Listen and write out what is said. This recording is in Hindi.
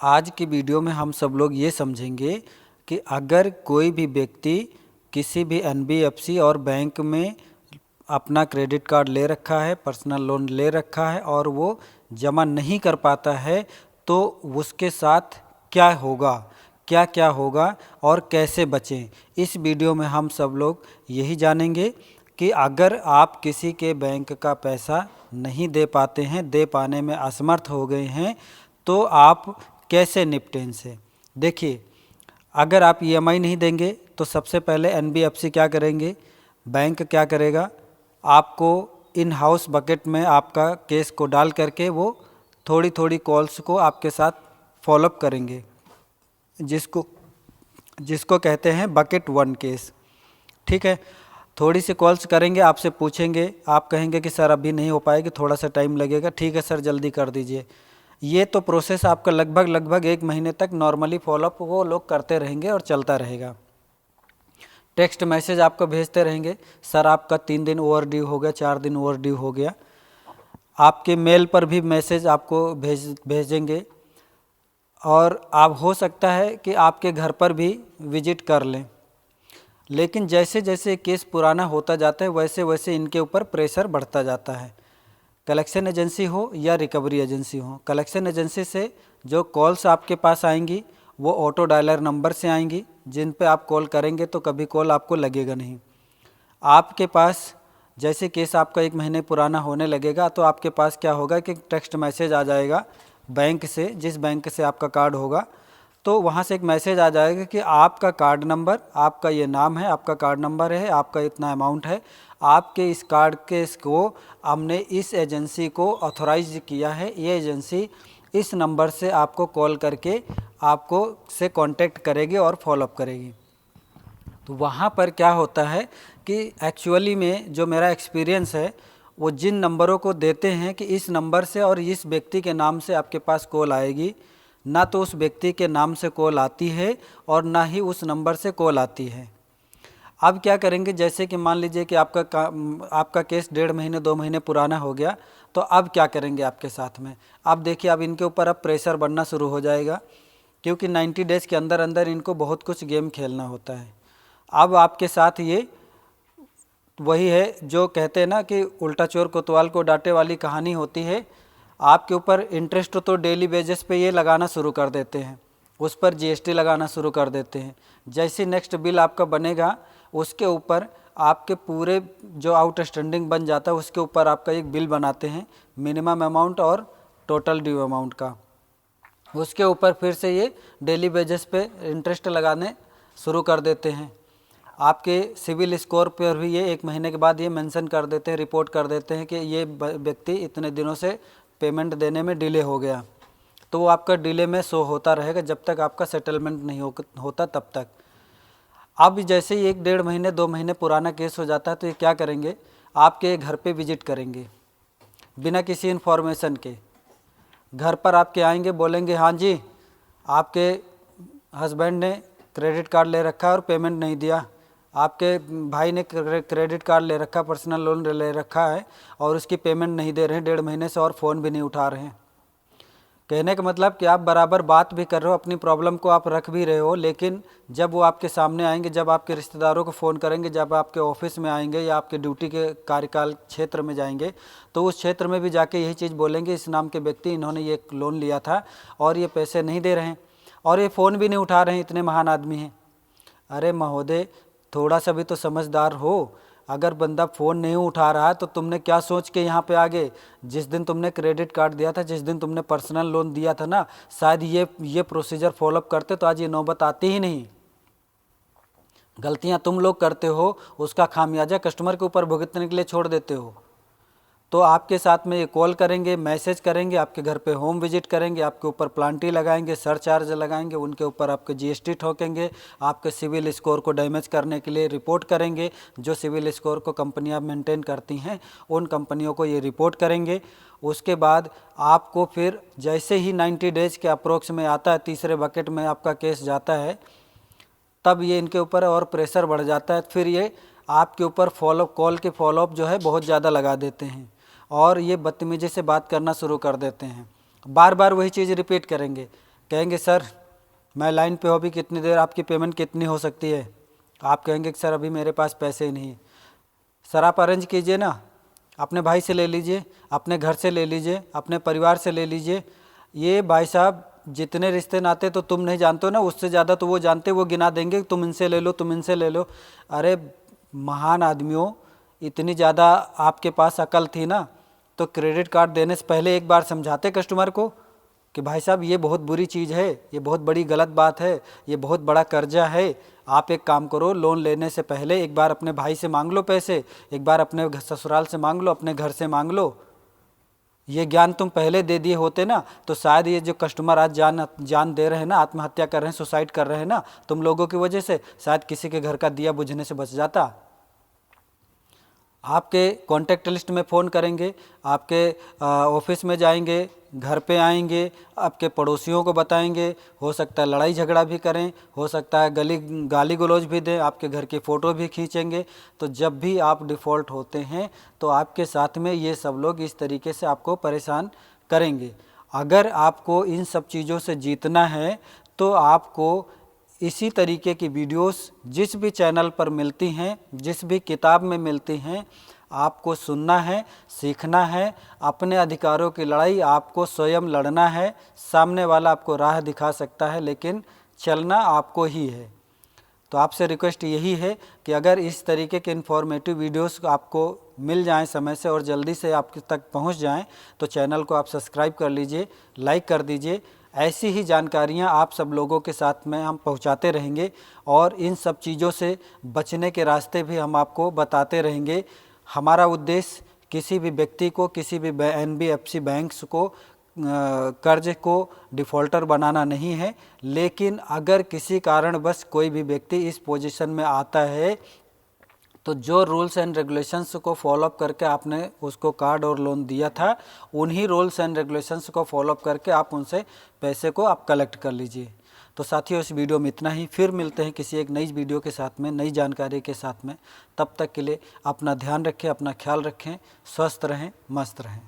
आज की वीडियो में हम सब लोग ये समझेंगे कि अगर कोई भी व्यक्ति किसी भी एनबीएफसी और बैंक में अपना क्रेडिट कार्ड ले रखा है, पर्सनल लोन ले रखा है और वो जमा नहीं कर पाता है, तो उसके साथ क्या होगा, क्या क्या होगा और कैसे बचें। इस वीडियो में हम सब लोग यही जानेंगे कि अगर आप किसी के बैंक का पैसा नहीं दे पाते हैं, दे पाने में असमर्थ हो गए हैं, तो आप कैसे निपटें इनसे। देखिए, अगर आप ईएमआई नहीं देंगे तो सबसे पहले एनबीएफसी क्या करेंगे, बैंक क्या करेगा, आपको इन हाउस बकेट में आपका केस को डाल करके वो थोड़ी थोड़ी कॉल्स को आपके साथ फॉलोअप करेंगे, जिसको जिसको कहते हैं बकेट 1 केस। ठीक है, थोड़ी सी कॉल्स करेंगे, आपसे पूछेंगे, आप कहेंगे कि सर अभी नहीं हो पाएगी, थोड़ा सा टाइम लगेगा, ठीक है सर जल्दी कर दीजिए। ये तो प्रोसेस आपका लगभग 1 महीने तक नॉर्मली फॉलोअप वो लोग करते रहेंगे और चलता रहेगा। टेक्स्ट मैसेज आपको भेजते रहेंगे, सर आपका 3 दिन ओवर ड्यू हो गया, 4 दिन ओवर ड्यू हो गया। आपके मेल पर भी मैसेज आपको भेजेंगे और आप हो सकता है कि आपके घर पर भी विजिट कर लें। लेकिन जैसे जैसे केस पुराना होता जाता है वैसे वैसे इनके ऊपर प्रेशर बढ़ता जाता है। कलेक्शन एजेंसी हो या रिकवरी एजेंसी हो, कलेक्शन एजेंसी से जो कॉल्स आपके पास आएंगी वो ऑटो डायलर नंबर से आएंगी, जिन पे आप कॉल करेंगे तो कभी कॉल आपको लगेगा नहीं। आपके पास जैसे केस आपका 1 महीने पुराना होने लगेगा तो आपके पास क्या होगा कि टेक्स्ट मैसेज आ जाएगा बैंक से, जिस बैंक से आपका कार्ड होगा, तो वहाँ से एक मैसेज आ जाएगा कि आपका कार्ड नंबर, आपका ये नाम है, आपका कार्ड नंबर है, आपका इतना अमाउंट है, आपके इस कार्ड के इसको हमने इस एजेंसी को ऑथोराइज किया है, ये एजेंसी इस नंबर से आपको कॉल करके आपको से कांटेक्ट करेगी और फॉलोअप करेगी। तो वहाँ पर क्या होता है कि एक्चुअली में जो मेरा एक्सपीरियंस है, वो जिन नंबरों को देते हैं कि इस नंबर से और इस व्यक्ति के नाम से आपके पास कॉल आएगी, ना तो उस व्यक्ति के नाम से कॉल आती है और ना ही उस नंबर से कॉल आती है। अब क्या करेंगे, जैसे कि मान लीजिए कि आपका केस 1.5 महीने 2 महीने पुराना हो गया, तो अब क्या करेंगे आपके साथ में। अब देखिए, अब इनके ऊपर अब प्रेशर बढ़ना शुरू हो जाएगा, क्योंकि 90 डेज़ के अंदर अंदर इनको बहुत कुछ गेम खेलना होता है। अब आपके साथ ये वही है जो कहते हैं ना कि उल्टा चोर कोतवाल को डांटे वाली कहानी होती है। आपके ऊपर इंटरेस्ट तो डेली बेसिस पे ये लगाना शुरू कर देते हैं, उस पर जीएसटी लगाना शुरू कर देते हैं। जैसे नेक्स्ट बिल आपका बनेगा उसके ऊपर आपके पूरे जो आउटस्टैंडिंग बन जाता है उसके ऊपर आपका एक बिल बनाते हैं, मिनिमम अमाउंट और टोटल ड्यू अमाउंट का। उसके ऊपर फिर से ये डेली बेसिस पे इंटरेस्ट लगाने शुरू कर देते हैं। आपके सिविल स्कोर पर भी ये 1 महीने के बाद ये मेंशन कर देते हैं, रिपोर्ट कर देते हैं कि ये व्यक्ति इतने दिनों से पेमेंट देने में डिले हो गया, तो वो आपका डिले में शो होता रहेगा जब तक आपका सेटलमेंट नहीं होता तब तक। अब जैसे ही 1 डेढ़ महीने 2 महीने पुराना केस हो जाता है तो ये क्या करेंगे, आपके घर पे विजिट करेंगे बिना किसी इन्फॉर्मेशन के। घर पर आपके आएंगे, बोलेंगे हाँ जी आपके हस्बैंड ने क्रेडिट कार्ड ले रखा है और पेमेंट नहीं दिया, आपके भाई ने क्रेडिट कार्ड ले रखा, पर्सनल लोन ले रखा है और उसकी पेमेंट नहीं दे रहे हैं 1.5 महीने से और फ़ोन भी नहीं उठा रहे हैं। कहने का मतलब कि आप बराबर बात भी कर रहे हो, अपनी प्रॉब्लम को आप रख भी रहे हो, लेकिन जब वो आपके सामने आएंगे, जब आपके रिश्तेदारों को फ़ोन करेंगे, जब आपके ऑफिस में आएंगे या आपके ड्यूटी के कार्यकाल क्षेत्र में जाएंगे, तो उस क्षेत्र में भी जाके यही चीज़ बोलेंगे, इस नाम के व्यक्ति इन्होंने ये लोन लिया था और ये पैसे नहीं दे रहे हैं और ये फ़ोन भी नहीं उठा रहे हैं, इतने महान आदमी हैं। अरे महोदय, थोड़ा सा भी तो समझदार हो। अगर बंदा फ़ोन नहीं उठा रहा है तो तुमने क्या सोच के यहाँ पे आ गए। जिस दिन तुमने क्रेडिट कार्ड दिया था, जिस दिन तुमने पर्सनल लोन दिया था ना, शायद ये प्रोसीजर फॉलोअप करते तो आज ये नौबत आती ही नहीं। गलतियाँ तुम लोग करते हो, उसका खामियाजा कस्टमर के ऊपर भुगतने के लिए छोड़ देते हो। तो आपके साथ में ये कॉल करेंगे, मैसेज करेंगे, आपके घर पे होम विजिट करेंगे, आपके ऊपर प्लांटी लगाएंगे, सरचार्ज लगाएंगे, उनके ऊपर आपके जीएसटी ठोकेंगे, आपके सिविल स्कोर को डैमेज करने के लिए रिपोर्ट करेंगे। जो सिविल स्कोर को कंपनियां मेंटेन करती हैं उन कंपनियों को ये रिपोर्ट करेंगे। उसके बाद आपको फिर जैसे ही 90 डेज़ के अप्रोक्स में आता है, तीसरे बकेट में आपका केस जाता है, तब ये इनके ऊपर और प्रेशर बढ़ जाता है। फिर ये आपके ऊपर कॉल के फॉलोअप जो है बहुत ज़्यादा लगा देते हैं और ये बदतमीजी से बात करना शुरू कर देते हैं। बार बार वही चीज़ रिपीट करेंगे कहेंगे सर मैं लाइन पे हूँ अभी कितनी देर, आपकी पेमेंट कितनी हो सकती है? आप कहेंगे कि सर अभी मेरे पास पैसे ही नहीं। सर आप अरेंज कीजिए ना, अपने भाई से ले लीजिए, अपने घर से ले लीजिए, अपने परिवार से ले लीजिए। ये भाई साहब जितने रिश्ते नाते तो तुम नहीं जानते हो ना, उससे ज़्यादा तो वो जानते, वो गिना देंगे तुम इनसे ले लो, तुम इनसे ले लो। अरे महान आदमियों, इतनी ज़्यादा आपके पास अकल थी ना तो क्रेडिट कार्ड देने से पहले एक बार समझाते कस्टमर को कि भाई साहब ये बहुत बुरी चीज़ है, ये बहुत बड़ी गलत बात है, ये बहुत बड़ा कर्जा है। आप एक काम करो, लोन लेने से पहले एक बार अपने भाई से मांग लो पैसे, एक बार अपने ससुराल से मांग लो, अपने घर से मांग लो। ये ज्ञान तुम पहले दे दिए होते ना तो शायद ये जो कस्टमर आज जान दे रहे हैं ना, आत्महत्या कर रहे हैं, सुसाइड कर रहे हैं ना तुम लोगों की वजह से, शायद किसी के घर का दिया बुझने से बच जाता। आपके कॉन्टैक्ट लिस्ट में फ़ोन करेंगे, आपके ऑफिस में जाएंगे, घर पे आएंगे, आपके पड़ोसियों को बताएंगे, हो सकता है लड़ाई झगड़ा भी करें, हो सकता है गाली गलौज भी दें, आपके घर की फ़ोटो भी खींचेंगे। तो जब भी आप डिफ़ॉल्ट होते हैं तो आपके साथ में ये सब लोग इस तरीके से आपको परेशान करेंगे। अगर आपको इन सब चीज़ों से जीतना है तो आपको इसी तरीके की वीडियोस जिस भी चैनल पर मिलती हैं, जिस भी किताब में मिलती हैं, आपको सुनना है, सीखना है। अपने अधिकारों की लड़ाई आपको स्वयं लड़ना है। सामने वाला आपको राह दिखा सकता है लेकिन चलना आपको ही है। तो आपसे रिक्वेस्ट यही है कि अगर इस तरीके के इन्फॉर्मेटिव वीडियोस आपको मिल जाएं समय से और जल्दी से आप तक पहुंच जाएं तो चैनल को आप सब्सक्राइब कर लीजिए, लाइक कर दीजिए। ऐसी ही जानकारियां आप सब लोगों के साथ में हम पहुंचाते रहेंगे और इन सब चीज़ों से बचने के रास्ते भी हम आपको बताते रहेंगे। हमारा उद्देश्य किसी भी व्यक्ति को, किसी भी NBFC बैंक्स को कर्ज को डिफ़ॉल्टर बनाना नहीं है। लेकिन अगर किसी कारणवश कोई भी व्यक्ति इस पोजीशन में आता है तो जो रूल्स एंड रेगुलेशंस को फॉलोअप करके आपने उसको कार्ड और लोन दिया था, उन्हीं रूल्स एंड रेगुलेशंस को फॉलोअप करके आप उनसे पैसे को आप कलेक्ट कर लीजिए। तो साथियों इस वीडियो में इतना ही, फिर मिलते हैं किसी एक नई वीडियो के साथ में, नई जानकारी के साथ में। तब तक के लिए अपना ध्यान रखें, अपना ख्याल रखें, स्वस्थ रहें, मस्त रहें।